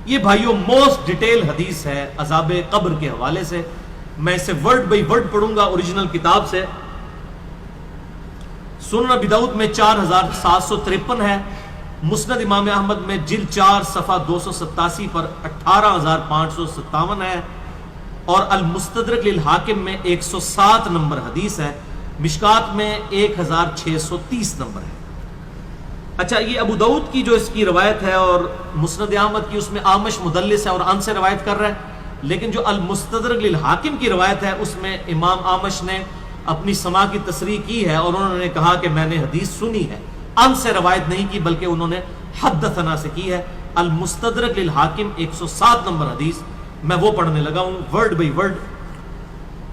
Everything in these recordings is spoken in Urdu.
یہ بھائیوں موسٹ ڈیٹیل حدیث ہے عذاب قبر کے حوالے سے. میں اسے ورڈ بائی ورڈ پڑھوں گا اوریجنل کتاب سے. سنن ابی داؤد میں 4753 ہے. مسند امام احمد میں جلد 4 صفحہ 287 پر 18557 ہے. اور المستدرک للحاکم میں 107 نمبر حدیث ہے. مشکات میں 1630 نمبر ہے. اچھا یہ ابو داؤد کی جو اس کی روایت ہے اور مسند احمد کی، اس میں آمش مدلس ہے اور ان سے روایت کر رہا ہے. لیکن جو المستدرک للحاکم کی روایت ہے اس میں امام آمش نے اپنی سماع کی تصریح کی ہے اور انہوں نے کہا کہ میں نے حدیث سنی ہے. ان سے روایت نہیں کی بلکہ انہوں نے حدثنا سے کی ہے. المستدرک للحاکم 107 نمبر حدیث میں وہ پڑھنے لگا ہوں ورڈ بائی ورڈ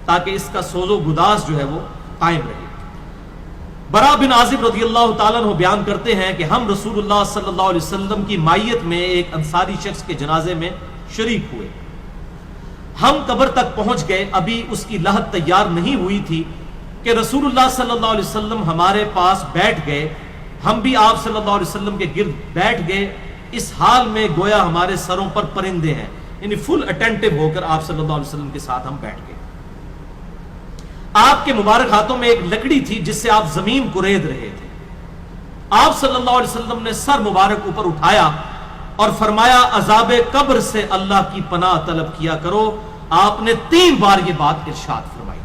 تاکہ اس کا سوز و گداز جو ہے وہ قائم رہے. برا بن عازب رضی اللہ تعالیٰ عنہ بیان کرتے ہیں کہ ہم رسول اللہ صلی اللہ علیہ وسلم کی مائیت میں ایک انصاری شخص کے جنازے میں شریک ہوئے. ہم قبر تک پہنچ گئے، ابھی اس کی لحد تیار نہیں ہوئی تھی کہ رسول اللہ صلی اللہ علیہ وسلم ہمارے پاس بیٹھ گئے. ہم بھی آپ صلی اللہ علیہ وسلم کے گرد بیٹھ گئے، اس حال میں گویا ہمارے سروں پر پرندے ہیں، یعنی فل اٹینٹو ہو کر آپ صلی اللہ علیہ وسلم کے ساتھ ہم بیٹھ گئے. آپ کے مبارک ہاتھوں میں ایک لکڑی تھی جس سے آپ زمین کورید رہے تھے. آپ صلی اللہ علیہ وسلم نے سر مبارک اوپر اٹھایا اور فرمایا عذاب قبر سے اللہ کی پناہ طلب کیا کرو. آپ نے 3 بار یہ بات ارشاد فرمائی.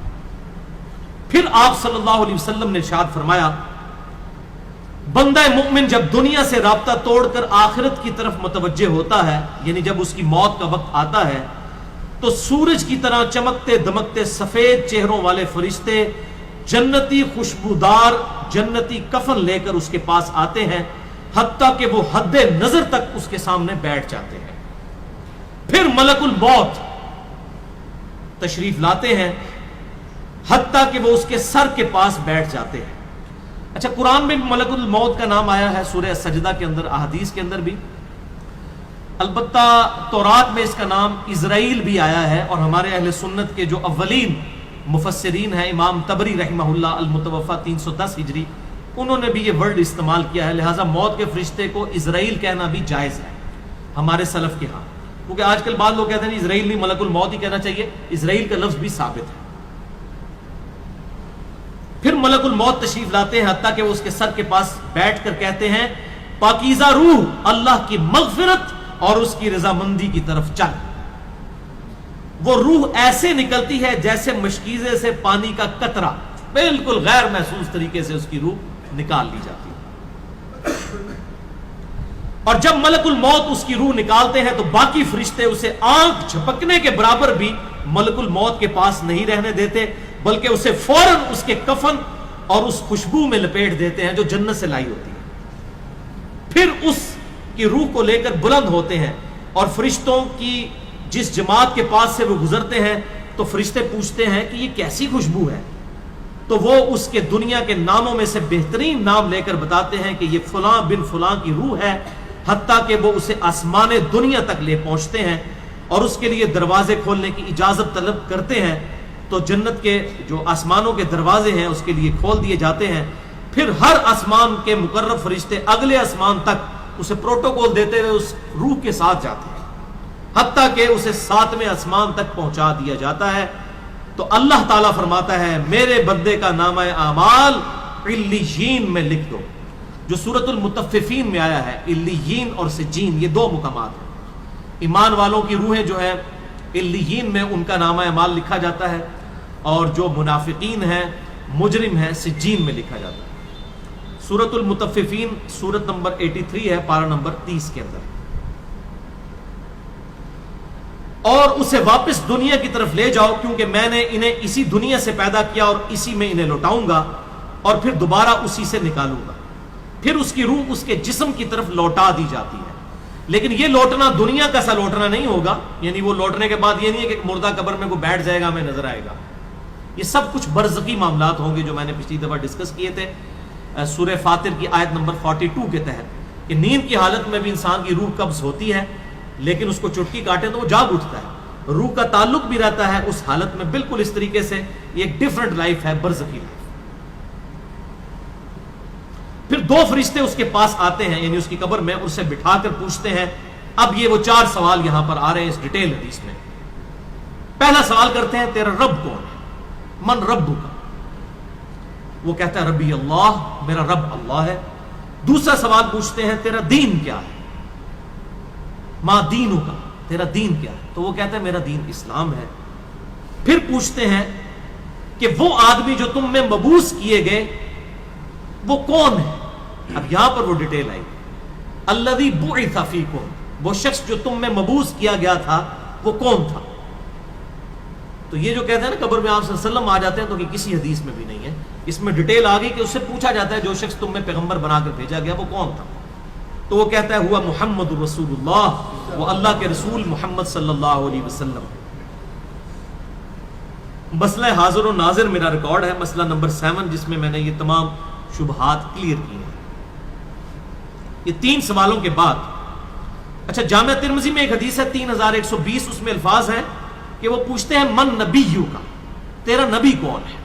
پھر آپ صلی اللہ علیہ وسلم نے ارشاد فرمایا بندہ مومن جب دنیا سے رابطہ توڑ کر آخرت کی طرف متوجہ ہوتا ہے، یعنی جب اس کی موت کا وقت آتا ہے، تو سورج کی طرح چمکتے دمکتے سفید چہروں والے فرشتے جنتی خوشبودار جنتی کفن لے کر اس کے پاس آتے ہیں، حتیٰ کہ وہ حد نظر تک اس کے سامنے بیٹھ جاتے ہیں. پھر ملک الموت تشریف لاتے ہیں حتیٰ کہ وہ اس کے سر کے پاس بیٹھ جاتے ہیں. اچھا قرآن میں بھی ملک الموت کا نام آیا ہے، سورہ سجدہ کے اندر، احادیث کے اندر بھی. البتہ تورات میں اس کا نام اسرائیل بھی آیا ہے، اور ہمارے اہل سنت کے جو اولین مفسرین ہیں امام طبری رحمہ اللہ المتوفى 310 ہجری، انہوں نے بھی یہ ورڈ استعمال کیا ہے. لہٰذا موت کے فرشتے کو اسرائیل کہنا بھی جائز ہے ہمارے سلف کے ہاں، کیونکہ آج کل بعض لوگ کہتے ہیں اسرائیل نہیں ملک الموت ہی کہنا چاہیے. اسرائیل کا لفظ بھی ثابت ہے. پھر ملک الموت تشریف لاتے ہیں حتیٰ کہ وہ اس کے سر کے پاس بیٹھ کر کہتے ہیں پاکیزہ روح اللہ کی مغفرت اور اس کی رضامندی کی طرف چل. وہ روح ایسے نکلتی ہے جیسے مشکیزے سے پانی کا قطرہ، بالکل غیر محسوس طریقے سے اس کی روح نکال لی جاتی ہے. اور جب ملک الموت اس کی روح نکالتے ہیں تو باقی فرشتے اسے آنکھ جھپکنے کے برابر بھی ملک الموت کے پاس نہیں رہنے دیتے، بلکہ اسے فوراً اس کے کفن اور اس خوشبو میں لپیٹ دیتے ہیں جو جنت سے لائی ہوتی ہے. پھر اس کی روح کو لے کر بلند ہوتے ہیں اور فرشتوں کی جس جماعت کے پاس سے وہ گزرتے ہیں تو فرشتے پوچھتے ہیں کہ یہ کیسی خوشبو ہے، تو وہ اس کے دنیا کے ناموں میں سے بہترین نام لے کر بتاتے ہیں کہ یہ فلاں بن فلاں کی روح ہے، حتیٰ کہ وہ اسے آسمان دنیا تک لے پہنچتے ہیں اور اس کے لیے دروازے کھولنے کی اجازت طلب کرتے ہیں. تو جنت کے جو آسمانوں کے دروازے ہیں اس کے لیے کھول دیے جاتے ہیں. پھر ہر آسمان کے مقرب فرشتے اگلے آسمان تک اسے پروٹوکول دیتے ہوئے اس روح کے ساتھ جاتے ہیں، حتیٰ کہ اسے 7ویں آسمان تک پہنچا دیا جاتا ہے. تو اللہ تعالیٰ فرماتا ہے میرے بندے کا نامہ اعمال علیین میں لکھ دو، جو سورۃ المطففین میں آیا ہے. علیین اور سجین یہ 2 مقامات ہیں. ایمان والوں کی روحیں جو ہیں علیین میں ان کا نامہ اعمال لکھا جاتا ہے، اور جو منافقین ہیں مجرم ہیں سجین میں لکھا جاتا ہے. سورۃ المطففین سورت نمبر 83 ہے، پارہ نمبر 30 کے اندر. اور اسے واپس دنیا کی طرف لے جاؤ کیونکہ میں نے انہیں اسی دنیا سے پیدا کیا اور اسی میں انہیں لوٹاؤں گا اور پھر دوبارہ اسی سے نکالوں گا. پھر اس کی روح اس کے جسم کی طرف لوٹا دی جاتی ہے. لیکن یہ لوٹنا دنیا کا سا لوٹنا نہیں ہوگا، یعنی وہ لوٹنے کے بعد یہ نہیں ہے کہ مردہ قبر میں کوئی بیٹھ جائے گا ہمیں نظر آئے گا. یہ سب کچھ برزخی معاملات ہوں گے جو میں نے پچھلی دفعہ ڈسکس کیے تھے سورہ فاطر کی آیت نمبر 42 کے تحت، کہ نیند کی حالت میں بھی انسان کی روح قبض ہوتی ہے لیکن اس کو چٹکی کاٹے تو وہ جاگ اٹھتا ہے. روح کا تعلق بھی رہتا ہے اس حالت میں بالکل اس طریقے سے. یہ ایک ڈیفرنٹ لائف ہے، برزخی لائف. پھر 2 فرشتے اس کے پاس آتے ہیں، یعنی اس کی قبر میں، اسے بٹھا کر پوچھتے ہیں اب یہ وہ 4 سوال یہاں پر آ رہے ہیں اس ڈیٹیل حدیث میں. پہلا سوال کرتے ہیں تیرا رب کون ہے؟ من ربک کا. وہ کہتا ہے ربی اللہ، میرا رب اللہ ہے. دوسرا سوال پوچھتے ہیں تیرا دین کیا ہے؟ ما دینو کا، تیرا دین کیا ہے؟ تو وہ کہتا ہے میرا دین اسلام ہے. پھر پوچھتے ہیں کہ وہ آدمی جو تم میں مبعوث کیے گئے وہ کون ہے؟ اب یہاں پر وہ ڈیٹیل آئی، الذی بعث فیکم، وہ شخص جو تم میں مبعوث کیا گیا تھا وہ کون تھا؟ تو یہ جو کہتے ہیں نا قبر میں آپ صلی اللہ علیہ وسلم آ جاتے ہیں، تو کہ کسی حدیث میں بھی نہیں ہے. اس میں ڈیٹیل آ گئی کہ اس سے پوچھا جاتا ہے جو شخص تم میں پیغمبر بنا کر بھیجا گیا وہ کون تھا؟ تو وہ کہتا ہے ہوا محمد رسول اللہ، وہ اللہ کے رسول محمد صلی اللہ علیہ وسلم. مسئلہ حاضر و ناظر میرا ریکارڈ ہے، مسئلہ نمبر 7، جس میں نے یہ تمام شبہات کلیئر کی ہیں. یہ 3 سوالوں کے بعد اچھا جامعہ ترمذی میں ایک حدیث ہے 3120، اس میں الفاظ ہیں کہ وہ پوچھتے ہیں من نبیو کا، تیرا نبی کون ہے؟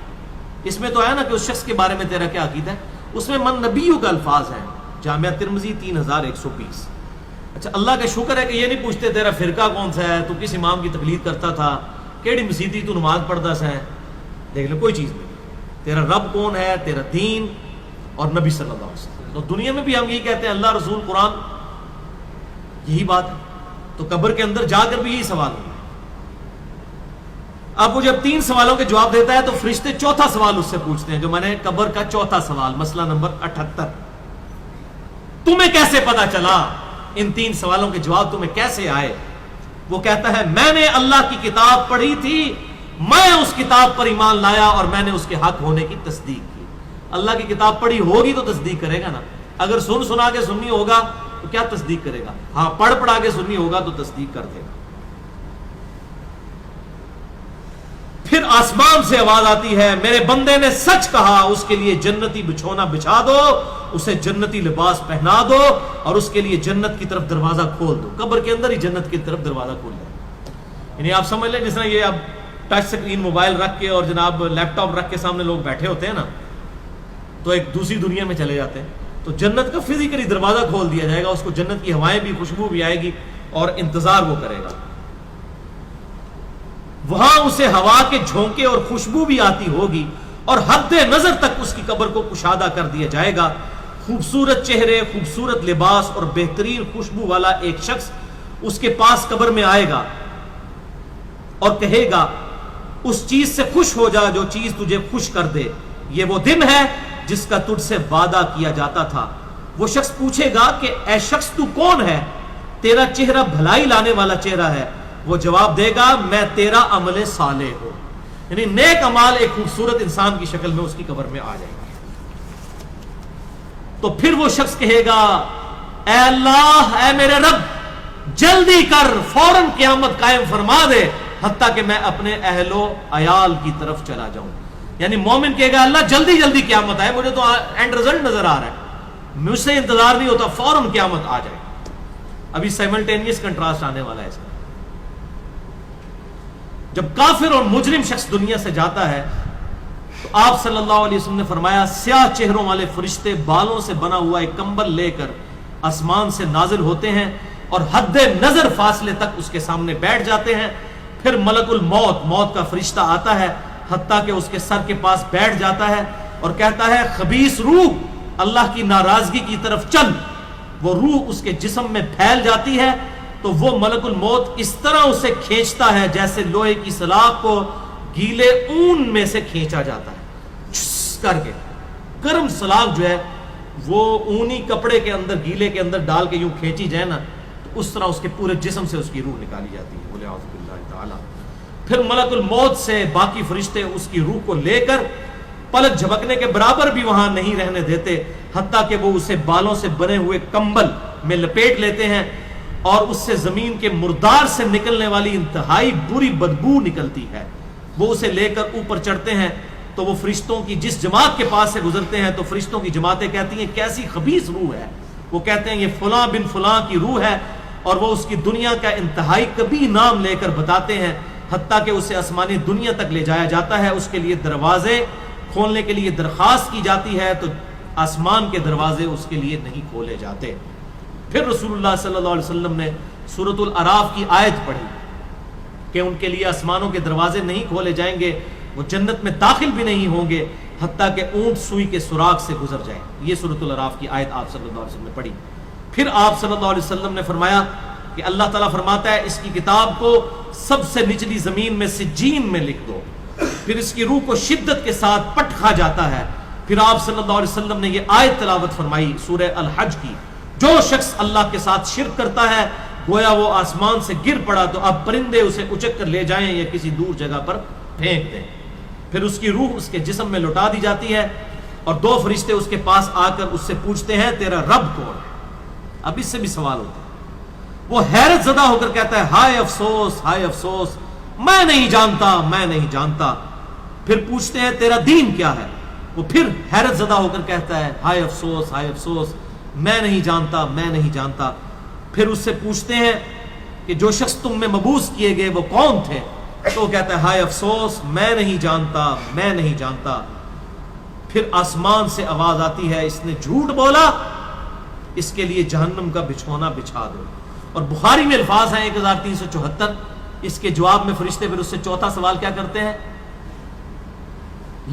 اس میں تو ہے نا کہ اس شخص کے بارے میں تیرا کیا عقیدہ ہے، اس میں من نبیو کا الفاظ ہیں. جامعہ ترمذی 3120. اچھا اللہ کا شکر ہے کہ یہ نہیں پوچھتے تیرا فرقہ کون سا ہے، تو کس امام کی تقلید کرتا تھا، کیڑی مسیتی تو نماز پڑھتا سا ہے. دیکھ لو کوئی چیز نہیں، تیرا رب کون ہے، تیرا دین اور نبی صلی اللہ علیہ وسلم. تو دنیا میں بھی ہم یہی کہتے ہیں اللہ رسول قرآن، یہی بات ہے. تو قبر کے اندر جا کر بھی یہی سوال ہے. اب وہ جب 3 سوالوں کے جواب دیتا ہے تو فرشتے 4تھا سوال اس سے پوچھتے ہیں، جو میں نے قبر کا 4تھا سوال، مسئلہ نمبر 78. تمہیں کیسے پتا چلا، ان 3 سوالوں کے جواب تمہیں کیسے آئے؟ وہ کہتا ہے میں نے اللہ کی کتاب پڑھی تھی، میں اس کتاب پر ایمان لایا اور میں نے اس کے حق ہونے کی تصدیق کی. اللہ کی کتاب پڑھی ہوگی تو تصدیق کرے گا نا. اگر سنا کے سنی ہوگا تو کیا تصدیق کرے گا؟ ہاں پڑھا کے سنی ہوگا تو تصدیق کر دے گا. پھر آسمان سے آواز آتی ہے میرے بندے نے سچ کہا، اس کے لیے جنتی بچھونا بچھا دو، اسے جنتی لباس پہنا دو اور اس کے لیے جنت کی طرف دروازہ کھول دو. قبر کے اندر ہی جنت کی طرف دروازہ کھول دو. یعنی آپ سمجھ لیں جس طرح یہ اب ٹچ سکرین موبائل رکھ کے اور جناب لیپ ٹاپ رکھ کے سامنے لوگ بیٹھے ہوتے ہیں نا، تو ایک دوسری دنیا میں چلے جاتے ہیں. تو جنت کا فزیکلی دروازہ کھول دیا جائے گا، اس کو جنت کی ہوائیں بھی، خوشبو بھی آئے گی اور انتظار وہ کرے گا. وہاں اسے ہوا کے جھونکے اور خوشبو بھی آتی ہوگی اور حد نظر تک اس کی قبر کو کشادہ کر دیا جائے گا. خوبصورت چہرے، خوبصورت لباس اور بہترین خوشبو والا ایک شخص اس کے پاس قبر میں آئے گا اور کہے گا اس چیز سے خوش ہو جا جو چیز تجھے خوش کر دے، یہ وہ دن ہے جس کا تجھ سے وعدہ کیا جاتا تھا. وہ شخص پوچھے گا کہ اے شخص تو کون ہے، تیرا چہرہ بھلائی لانے والا چہرہ ہے. وہ جواب دے گا میں تیرا عمل صالح ہوں. یعنی نیک عمال ایک خوبصورت انسان کی شکل میں اس کی قبر میں آ جائے گا. تو پھر وہ شخص کہے گا اے اللہ، اے میرے رب، جلدی کر، فوراً قیامت قائم فرما دے حتیٰ کہ میں اپنے اہل و عیال کی طرف چلا جاؤں. یعنی مومن کہے گا اللہ جلدی جلدی قیامت آئے، مجھے تو اینڈ رزلٹ نظر آ رہا ہے، مجھ سے انتظار نہیں ہوتا، فوراً قیامت آ جائے. ابھی سائملٹینیس کنٹراسٹ آنے والا ہے اس کا. جب کافر اور مجرم شخص دنیا سے جاتا ہے تو آپ صلی اللہ علیہ وسلم نے فرمایا سیاہ چہروں والے فرشتے بالوں سے بنا ہوا ایک کمبل لے کر آسمان سے نازل ہوتے ہیں اور حد نظر فاصلے تک اس کے سامنے بیٹھ جاتے ہیں. پھر ملک الموت، موت کا فرشتہ آتا ہے حتیٰ کہ اس کے سر کے پاس بیٹھ جاتا ہے اور کہتا ہے خبیث روح اللہ کی ناراضگی کی طرف چل. وہ روح اس کے جسم میں پھیل جاتی ہے تو وہ ملک الموت اس طرح اسے کھینچتا ہے جیسے لوہے کی سلاخ کو گیلے اون میں سے کھینچا جاتا ہے کر کے. گرم سلاخ جو ہے وہ اونی کپڑے کے اندر، گیلے کے اندر ڈال کے یوں کھینچی جائے نا تو اس طرح اس کے پورے جسم سے اس کی روح نکالی جاتی ہے. بولے اعوذ باللہ تعالی. پھر ملک الموت سے باقی فرشتے اس کی روح کو لے کر پلک جھپکنے کے برابر بھی وہاں نہیں رہنے دیتے حتیٰ کہ وہ اسے بالوں سے بنے ہوئے کمبل میں لپیٹ لیتے ہیں اور اس سے زمین کے مردار سے نکلنے والی انتہائی بری بدبو نکلتی ہے. وہ اسے لے کر اوپر چڑھتے ہیں تو وہ فرشتوں کی جس جماعت کے پاس سے گزرتے ہیں تو فرشتوں کی جماعتیں کہتی ہیں کیسی خبیث روح ہے. وہ کہتے ہیں یہ فلاں بن فلاں کی روح ہے اور وہ اس کی دنیا کا انتہائی کبھی نام لے کر بتاتے ہیں حتیٰ کہ اسے آسمانی دنیا تک لے جایا جاتا ہے. اس کے لیے دروازے کھولنے کے لیے درخواست کی جاتی ہے تو آسمان کے دروازے اس کے لیے نہیں کھولے جاتے. پھر رسول اللہ صلی اللہ علیہ وسلم نے سورۃ الاعراف کی آیت پڑھی کہ ان کے لیے آسمانوں کے دروازے نہیں کھولے جائیں گے، وہ جنت میں داخل بھی نہیں ہوں گے حتیٰ کہ اونٹ سوئی کے سوراخ سے گزر جائیں۔ یہ سورۃ الاعراف کی آیت آپ صلی اللہ علیہ وسلم نے پڑھی۔ پھر آپ صلی اللہ علیہ وسلم نے فرمایا کہ اللہ تعالیٰ فرماتا ہے اس کی کتاب کو سب سے نچلی زمین میں سجین میں لکھ دو، پھر اس کی روح کو شدت کے ساتھ پٹ کھا جاتا ہے۔ پھر آپ صلی اللہ علیہ وسلم نے یہ آیت تلاوت فرمائی سورہ الحج کی، جو شخص اللہ کے ساتھ شرک کرتا ہے گویا وہ آسمان سے گر پڑا تو اب پرندے اسے اچک کر لے جائیں یا کسی دور جگہ پر پھینک دیں۔ پھر اس کی روح اس کے جسم میں لوٹا دی جاتی ہے اور دو فرشتے اس کے پاس آ کر اس سے پوچھتے ہیں تیرا رب کون ہے؟ اب اس سے بھی سوال ہوتا ہے۔ وہ حیرت زدہ ہو کر کہتا ہے ہائے افسوس، ہائے افسوس، میں نہیں جانتا، میں نہیں جانتا۔ پھر پوچھتے ہیں تیرا دین کیا ہے؟ وہ پھر حیرت زدہ ہو کر کہتا ہے ہائے افسوس، ہائے افسوس، میں نہیں جانتا، میں نہیں جانتا۔ پھر اس سے پوچھتے ہیں کہ جو شخص تم میں مبعوث کیے گئے وہ کون تھے؟ تو وہ کہتا ہے ہائے افسوس، میں نہیں جانتا، میں نہیں جانتا۔ پھر آسمان سے آواز آتی ہے اس نے جھوٹ بولا، اس کے لیے جہنم کا بچھونا بچھا دو۔ اور بخاری میں الفاظ ہیں 1374۔ اس کے جواب میں فرشتے پھر اس سے چوتھا سوال کیا کرتے ہیں؟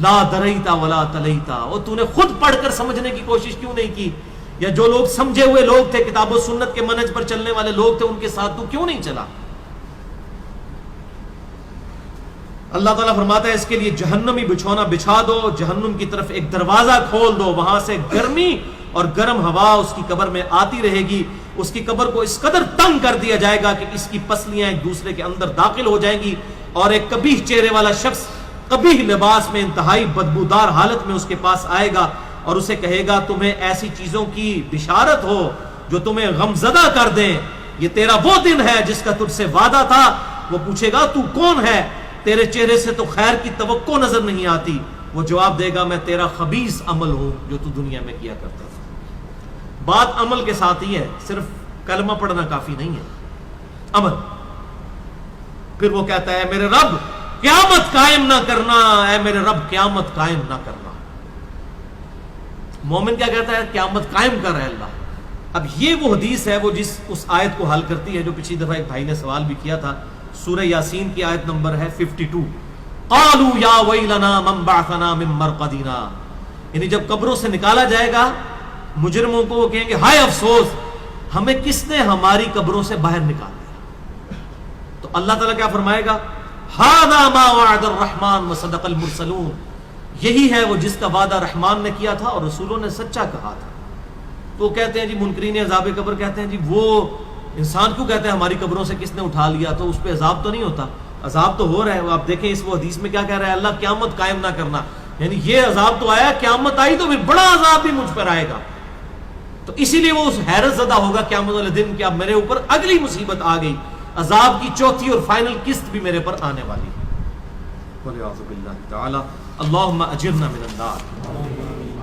لا دریتا ولا تلیتا، اور تو نے خود پڑھ کر سمجھنے کی کوشش کیوں نہیں کی؟ یا جو لوگ سمجھے ہوئے لوگ تھے، کتاب و سنت کے منہج پر چلنے والے لوگ تھے، ان کے ساتھ تو کیوں نہیں چلا؟ اللہ تعالیٰ فرماتا ہے اس کے لیے جہنمی بچھونا بچھا دو، جہنم کی طرف ایک دروازہ کھول دو، وہاں سے گرمی اور گرم ہوا اس کی قبر میں آتی رہے گی۔ اس کی قبر کو اس قدر تنگ کر دیا جائے گا کہ اس کی پسلیاں ایک دوسرے کے اندر داخل ہو جائیں گی، اور ایک قبیح چہرے والا شخص قبیح لباس میں انتہائی بدبودار حالت میں اس کے پاس آئے گا اور اسے کہے گا تمہیں ایسی چیزوں کی بشارت ہو جو تمہیں غمزدہ کر دیں، یہ تیرا وہ دن ہے جس کا تجھ سے وعدہ تھا۔ وہ پوچھے گا تو کون ہے؟ تیرے چہرے سے تو خیر کی توقع نظر نہیں آتی۔ وہ جواب دے گا میں تیرا خبیث عمل ہوں جو تو دنیا میں کیا کرتا تھا۔ بات عمل کے ساتھ ہی ہے، صرف کلمہ پڑھنا کافی نہیں ہے، عمل۔ پھر وہ کہتا ہے میرے رب قیامت قائم نہ کرنا، اے میرے رب قیامت قائم نہ کرنا۔ مومن کیا کہتا ہے؟ قیامت قائم کر رہے اللہ۔ اب یہ وہ حدیث ہے وہ جس اس آیت کو حل کرتی ہے جو پچھلی دفعہ ایک بھائی نے سوال بھی کیا تھا۔ سورہ یاسین کی آیت نمبر ہے 52۔ قالوا یا ویلنا من بعثنا من مرقدنا، یعنی جب قبروں سے نکالا جائے گا مجرموں کو، وہ کہیں گے ہائے افسوس، ہمیں کس نے ہماری قبروں سے باہر نکال دیا۔ تو اللہ تعالیٰ کیا فرمائے گا؟ ھذا ما وعد الرحمن وصدق المرسلون، یہی ہے وہ جس کا وعدہ رحمان نے کیا تھا اور رسولوں نے سچا کہا تھا۔ تو کہتے ہیں جی منکرین عذاب قبر کہتے ہیں جی وہ انسان کیوں کہتے ہیں ہماری قبروں سے کس نے اٹھا لیا، تو اس پہ عذاب تو نہیں ہوتا؟ عذاب تو ہو رہا ہے۔ آپ دیکھیں اس وہ حدیث میں کیا کہہ رہا ہے اللہ قیامت قائم نہ کرنا، یعنی یہ عذاب تو آیا، قیامت آئی تو پھر بڑا عذاب بھی مجھ پر آئے گا۔ تو اسی لیے وہ اس حیرت زدہ ہوگا قیامت والے دن کہ اب میرے اوپر اگلی مصیبت آ گئی، عذاب کی چوتھی اور فائنل قسط بھی میرے پر آنے والی ہے۔ وَلِعَوْذُ بِاللَّهِ تَعَالَى اللہم اجرنا من النار۔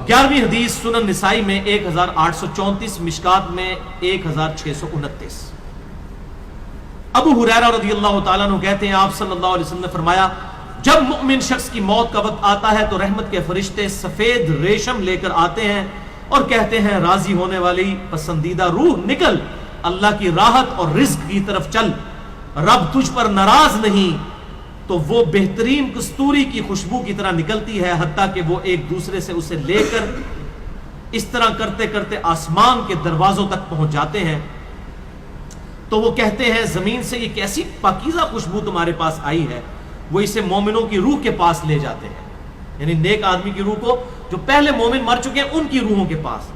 11ویں حدیث سنن نسائی میں 1834، مشکات میں 1629۔ ابو ہریرہ رضی اللہ تعالیٰ عنہ کہتے ہیں آپ صلی اللہ علیہ وسلم نے فرمایا جب مؤمن شخص کی موت کا وقت آتا ہے تو رحمت کے فرشتے سفید ریشم لے کر آتے ہیں اور کہتے ہیں راضی ہونے والی پسندیدہ روح نکل، اللہ کی راحت اور رزق کی طرف چل، رب تجھ پر ناراض نہیں۔ تو وہ بہترین کستوری کی خوشبو کی طرح نکلتی ہے حتیٰ کہ وہ ایک دوسرے سے اسے لے کر اس طرح کرتے کرتے آسمان کے دروازوں تک پہنچ جاتے ہیں۔ تو وہ کہتے ہیں زمین سے یہ کیسی پاکیزہ خوشبو تمہارے پاس آئی ہے، وہ اسے مومنوں کی روح کے پاس لے جاتے ہیں، یعنی نیک آدمی کی روح کو، جو پہلے مومن مر چکے ہیں ان کی روحوں کے پاس،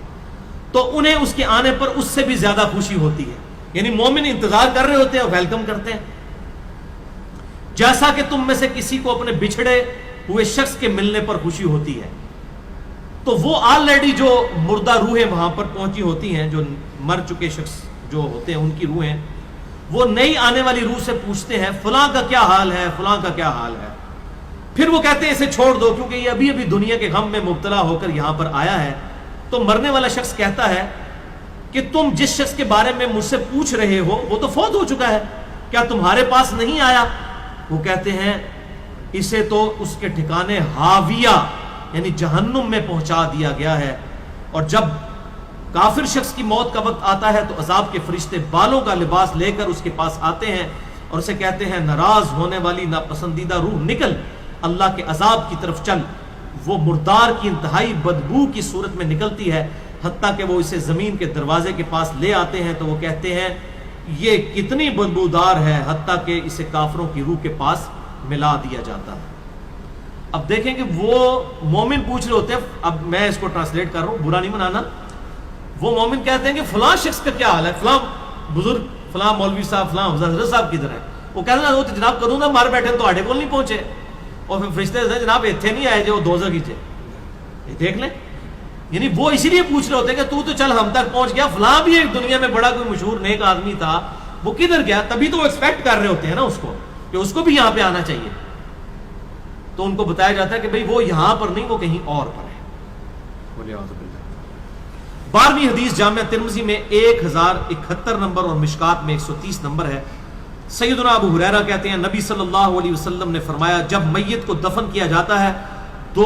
تو انہیں اس کے آنے پر اس سے بھی زیادہ خوشی ہوتی ہے، یعنی مومن انتظار کر رہے ہوتے ہیں اور ویلکم کرتے ہیں۔ جیسا کہ تم میں سے کسی کو اپنے بچھڑے ہوئے شخص کے ملنے پر خوشی ہوتی ہے، تو وہ آلریڈی جو مردہ روحیں وہاں پر پہنچی ہوتی ہیں، جو مر چکے شخص جو ہوتے ہیں ان کی روحیں، وہ نئی آنے والی روح سے پوچھتے ہیں فلاں کا کیا حال ہے، فلاں کا کیا حال ہے۔ پھر وہ کہتے ہیں اسے چھوڑ دو کیونکہ یہ ابھی ابھی دنیا کے غم میں مبتلا ہو کر یہاں پر آیا ہے۔ تو مرنے والا شخص کہتا ہے کہ تم جس شخص کے بارے میں مجھ سے پوچھ رہے ہو وہ تو فوت ہو چکا ہے، کیا تمہارے پاس نہیں آیا؟ وہ کہتے ہیں اسے تو اس کے ٹھکانے ہاویہ یعنی جہنم میں پہنچا دیا گیا ہے، اور جب کافر شخص کی موت کا وقت آتا ہے تو عذاب کے فرشتے بالوں کا لباس لے کر اس کے پاس آتے ہیں اور اسے کہتے ہیں ناراض ہونے والی ناپسندیدہ روح نکل، اللہ کے عذاب کی طرف چل۔ وہ مردار کی انتہائی بدبو کی صورت میں نکلتی ہے، حتیٰ کہ وہ اسے زمین کے دروازے کے پاس لے آتے ہیں تو وہ کہتے ہیں یہ کتنی بدبودار ہے، حتیٰ کہ اسے کافروں کی روح کے پاس ملا دیا جاتا ہے۔ اب دیکھیں کہ وہ مومن پوچھ رہے ہوتے ہیں، اب میں اس کو ٹرانسلیٹ کر رہا ہوں، برا نہیں منانا، وہ مومن کہتے ہیں کہ فلاں شخص کا کیا حال ہے، فلاں بزرگ، فلاں مولوی صاحب، فلاں حضرت صاحب کدھر ہے؟ وہ کہتے ہیں وہ تو جناب کدوں نہ مار بیٹھے تو آڈے کول نہیں پہنچے، اور پھر فرشتے سے جناب اتنے نہیں آئے جو دوزخ ہی تھے، یہ دیکھ لیں۔ یعنی وہ اسی لیے پوچھ رہے ہوتے ہیں کہ تو چل ہم تک پہنچ گیا، فلاں بھی ایک دنیا میں بڑا کوئی مشہور نیک آدمی تھا، وہ کدھر گیا؟ تبھی تو وہ ایکسپیکٹ کر رہے ہوتے ہیں نا اس کو کہ اس کو بھی یہاں پہ آنا چاہیے، تو ان کو بتایا جاتا ہے کہ بھئی وہ یہاں پر نہیں، وہ کہیں اور پر ہے۔ 12ویں حدیث جامعہ ترمذی میں 1071 نمبر اور مشکات میں 130 نمبر ہے۔ سیدنا ابو ہریرہ کہتے ہیں نبی صلی اللہ علیہ وسلم نے فرمایا جب میت کو دفن کیا جاتا ہے تو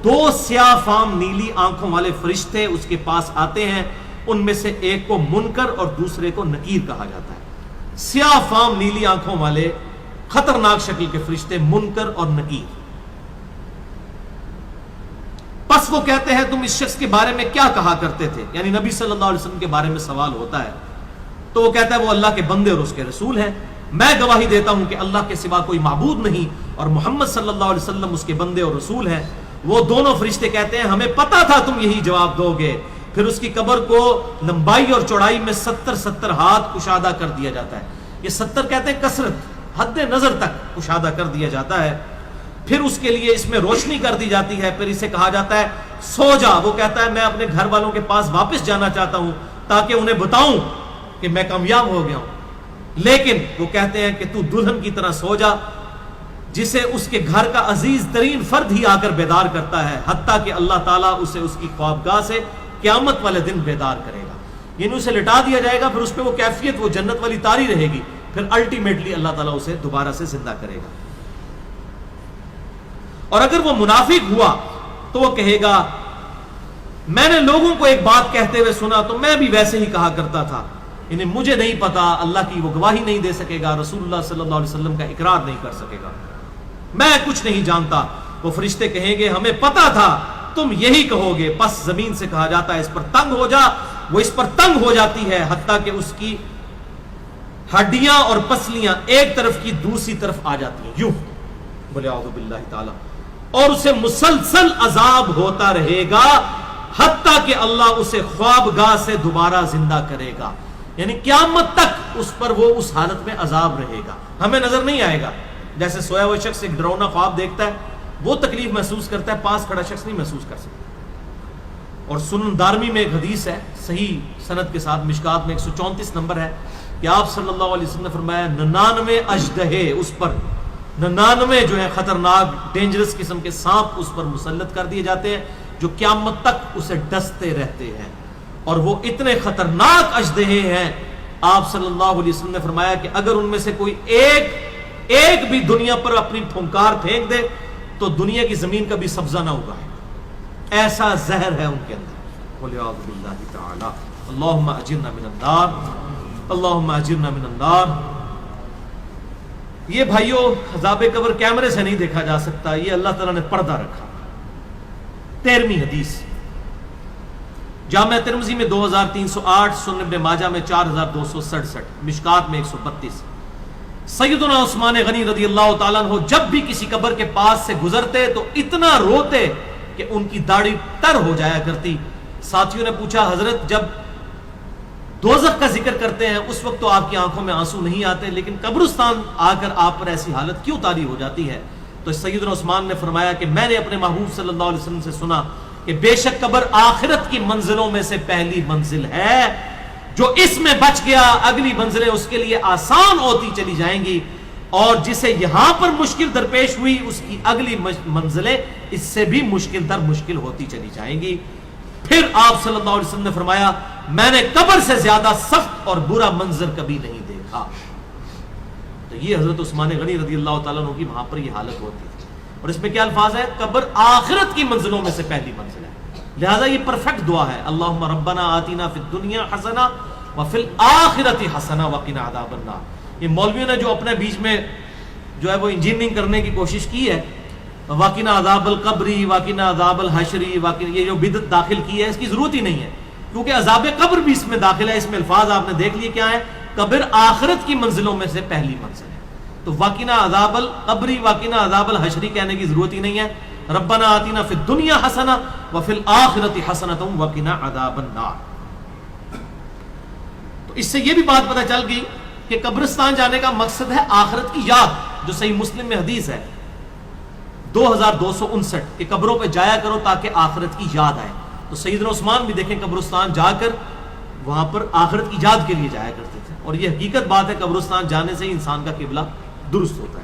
2 سیاہ فام نیلی آنکھوں والے فرشتے اس کے پاس آتے ہیں، ان میں سے ایک کو منکر اور دوسرے کو نکیر کہا جاتا ہے۔ سیاہ فام نیلی آنکھوں والے خطرناک شکل کے فرشتے منکر اور نکیر۔ پس وہ کہتے ہیں تم اس شخص کے بارے میں کیا کہا کرتے تھے، یعنی نبی صلی اللہ علیہ وسلم کے بارے میں سوال ہوتا ہے تو وہ کہتا ہے وہ اللہ کے بندے اور اس کے رسول ہیں، میں گواہی دیتا ہوں کہ اللہ کے سوا کوئی معبود نہیں اور محمد صلی اللہ علیہ وسلم اس کے بندے اور رسول ہیں۔ وہ دونوں فرشتے کہتے ہیں ہمیں پتا تھا تم یہی جواب دو گے۔ پھر اس کی قبر کو لمبائی اور چوڑائی میں 70 ہاتھ کشادہ کر دیا جاتا ہے، یہ 70 کہتے ہیں کثرت، حد نظر تک کشادہ کر دیا جاتا ہے۔ پھر اس کے لیے اس میں روشنی کر دی جاتی ہے، پھر اسے کہا جاتا ہے سو جا، وہ کہتا ہے میں اپنے گھر والوں کے پاس واپس جانا چاہتا ہوں تاکہ انہیں بتاؤں کہ میں کامیاب ہو گیا ہوں، لیکن وہ کہتے ہیں کہ تو دلہن کی طرح سو جا، جسے اس کے گھر کا عزیز ترین فرد ہی آ کر بیدار کرتا ہے، حتیٰ کہ اللہ تعالیٰ اسے اس کی خوابگاہ سے قیامت والے دن بیدار کرے گا، یعنی اسے لٹا دیا جائے گا، پھر اس پہ وہ کیفیت وہ جنت والی طاری رہے گی، پھر الٹیمیٹلی اللہ تعالیٰ اسے دوبارہ سے زندہ کرے گا۔ اور اگر وہ منافق ہوا تو وہ کہے گا میں نے لوگوں کو ایک بات کہتے ہوئے سنا تو میں بھی ویسے ہی کہا کرتا تھا، انہیں مجھے نہیں پتا، اللہ کی وہ گواہی نہیں دے سکے گا، رسول اللہ صلی اللہ علیہ وسلم کا اقرار نہیں کر سکے گا، میں کچھ نہیں جانتا۔ وہ فرشتے کہیں گے ہمیں پتا تھا تم یہی کہو گے، پس زمین سے کہا جاتا ہے اس پر تنگ ہو جا، وہ اس پر تنگ ہو جاتی ہے حتیٰ کہ اس کی ہڈیاں اور پسلیاں ایک طرف کی دوسری طرف آ جاتی ہیں، یوں بولے اعوذ باللہ تعالی، اور اسے مسلسل عذاب ہوتا رہے گا حتیٰ کہ اللہ اسے خوابگاہ سے دوبارہ زندہ کرے گا، یعنی قیامت تک اس پر وہ اس حالت میں عذاب رہے گا، ہمیں نظر نہیں آئے گا۔ جیسے سویا ہوا شخص ایک ڈراؤنا خواب دیکھتا ہے وہ تکلیف محسوس کرتا ہے، پاس کھڑا شخص نہیں محسوس کر سکتا۔ اور سنن دارمی میں ایک حدیث ہے صحیح سند کے ساتھ، مشکات میں 134 نمبر ہے کہ آپ صلی اللہ علیہ وسلم نے فرمایا 99 اژدہے اس پر، 99 جو ہے خطرناک ڈینجرس قسم کے سانپ اس پر مسلط کر دیے جاتے ہیں جو قیامت تک اسے ڈستے رہتے ہیں، اور وہ اتنے خطرناک اژدہے ہیں، آپ صلی اللہ علیہ وسلم نے فرمایا کہ اگر ان میں سے کوئی ایک بھی دنیا پر اپنی پھنکار پھینک دے تو دنیا کی زمین کا بھی سبزہ نہ اگائے، ایسا زہر ہے ان کے اندر۔ وَلِعَاذُ بِاللَّهِ تَعَالَى اللہم اجرنا من النار، اللہم اجرنا من النار۔ یہ بھائیوں عذاب قبر کیمرے سے نہیں دیکھا جا سکتا، یہ اللہ تعالیٰ نے پردہ رکھا۔ 13ویں حدیث جامعہ ترمذی میں 2308، سنن ابن ماجہ میں 4267، مشکات میں 132۔ سیدنا عثمان غنی رضی اللہ تعالیٰ عنہ جب بھی کسی قبر کے پاس سے گزرتے تو اتنا روتے کہ ان کی داڑھی تر ہو جایا کرتی۔ ساتھیوں نے پوچھا حضرت جب دوزخ کا ذکر کرتے ہیں اس وقت تو آپ کی آنکھوں میں آنسو نہیں آتے، لیکن قبرستان آ کر آپ پر ایسی حالت کیوں طاری ہو جاتی ہے؟ تو سیدنا عثمان نے فرمایا کہ میں نے اپنے محبوب صلی اللہ علیہ وسلم سے سنا کہ بے شک قبر آخرت کی منزلوں میں سے پہلی منزل ہے، جو اس میں بچ گیا اگلی منزلیں اس کے لیے آسان ہوتی چلی جائیں گی، اور جسے یہاں پر مشکل درپیش ہوئی اس کی اگلی منزلیں اس سے بھی مشکل در مشکل ہوتی چلی جائیں گی۔ پھر آپ صلی اللہ علیہ وسلم نے فرمایا میں نے قبر سے زیادہ سخت اور برا منظر کبھی نہیں دیکھا۔ تو یہ حضرت عثمان غنی رضی اللہ تعالیٰ عنہ کی وہاں پر یہ حالت ہوتی تھی، اور اس میں کیا الفاظ ہے؟ قبر آخرت کی منزلوں میں سے پہلی منزل ہے۔ لہذا یہ پرفیکٹ دعا ہے، اللہم ربنا آتینا فی الدنیا حسنہ وفی الآخرۃ حسنہ وقنا عذاب النار۔ یہ مولویوں نے جو اپنے بیچ میں جو ہے وہ انجینئرنگ کرنے کی کوشش کی ہے، وقنا عذاب القبری، وقنا عذاب الحشری، یہ جو بدعت داخل کی ہے، اس کی ضرورت ہی نہیں ہے، کیونکہ عذاب قبر بھی اس میں داخل ہے۔ اس میں الفاظ آپ نے دیکھ لیے کیا ہے، قبر آخرت کی منزلوں میں سے پہلی منزل ہے، تو وقنا عذاب القبری وقنا عذاب الحشری کہنے کی ضرورت ہی نہیں ہے۔ ربنا آتینا فی الدنیا حسنہ وفی الآخرۃ حسنۃ وقنا عذاب النار۔ تو اس سے یہ بھی بات پتہ چل گئی کہ قبرستان جانے کا مقصد ہے آخرت کی یاد، جو صحیح مسلم میں حدیث ہے 2259 کہ قبروں پہ جایا کرو تاکہ آخرت کی یاد آئے۔ تو سیدنا عثمان بھی دیکھیں قبرستان جا کر وہاں پر آخرت کی یاد کے لیے جایا کرتے تھے، اور یہ حقیقت بات ہے، قبرستان جانے سے ہی انسان کا قبلہ درست ہوتا ہے۔